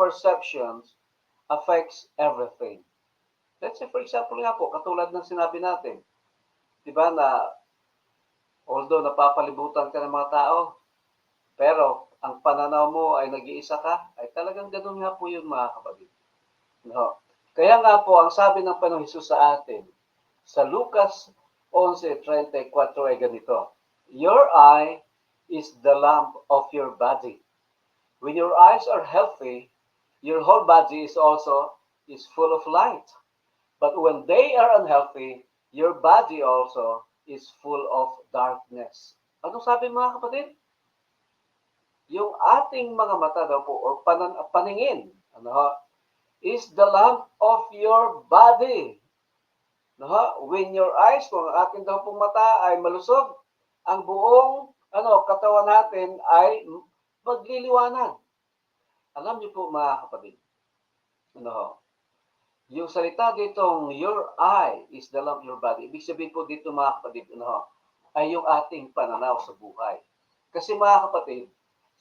perceptions affects everything. Let's say, for example nga po, katulad ng sinabi natin, di ba na although napapalibutan ka ng mga tao, pero ang pananaw mo ay nag-iisa ka, ay talagang ganun nga po yun mga kapatid. No? Kaya nga po, ang sabi ng Panginoong Hesus sa atin, sa Lucas 11:34 ay ganito, your eye is the lamp of your body. When your eyes are healthy, your whole body is full of light. But when they are unhealthy, your body also is full of darkness. Ano sabi mga kapatid? Yung ating mga mata daw po, o paningin, is the lamp of your body. When your eyes, kung ang ating daw pong mata ay malusog, ang buong katawan natin ay magliliwanag. Alam niyo po mga kapatid, yung salita ditong your eye is the lamp of your body. Ibig sabihin po dito mga kapatid, ay yung ating pananaw sa buhay. Kasi mga kapatid,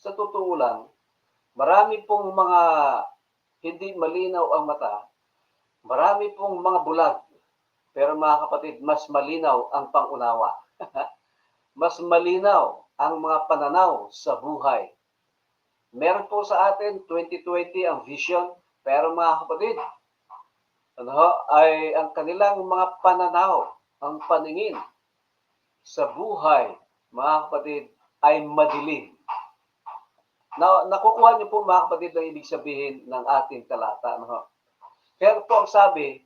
sa totoo lang, marami pong mga hindi malinaw ang mata, marami pong mga bulag, pero mga kapatid, mas malinaw ang pangunawa. Mas malinaw ang mga pananaw sa buhay. Meron po sa atin 2020 ang vision, pero mga kapatid, ay ang kanilang mga pananaw, ang paningin sa buhay, mga kapatid, ay madilim. Nakukuha niyo po mga kapatid ang ibig sabihin ng ating talata. Pero po ang sabi,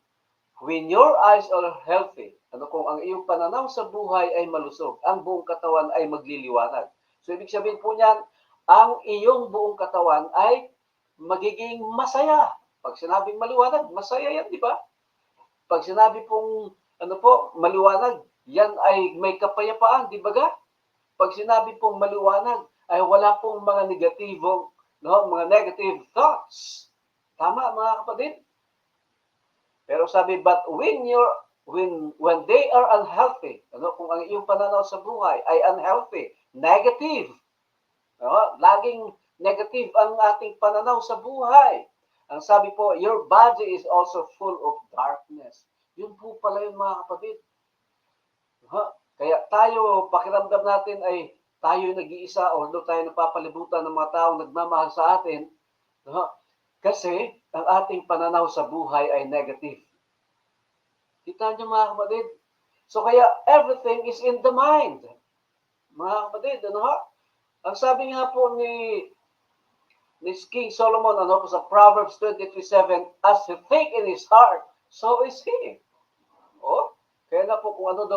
when your eyes are healthy, kung ang iyong pananaw sa buhay ay malusog, ang buong katawan ay magliliwanag. So ibig sabihin po niyan, ang iyong buong katawan ay magiging masaya. Pag sinabing maliwanag, masaya yan, di ba? Pag sinabi pong maliwanag, yan ay may kapayapaan, di ba ga? Pag sinabi pong maliwanag, ay wala pong mga mga negative thoughts. Tama mga kapatid? Pero sabi, but when they are unhealthy, kung ang iyong pananaw sa buhay ay unhealthy, negative, laging negative ang ating pananaw sa buhay. Ang sabi po, your body is also full of darkness. Yun po pala yun mga kapatid. Kaya tayo, pakiramdam natin ay tayo nag-iisa, although tayo napapalibutan ng mga taong nagmamahal sa atin, kasi ang ating pananaw sa buhay ay negative. Kita niyo mga kapatid? So kaya everything is in the mind. Mga kapatid, ang sabi nga po ni King Solomon sa Proverbs 23:7, as he think in his heart, so is he. Kaya na po kung ano daw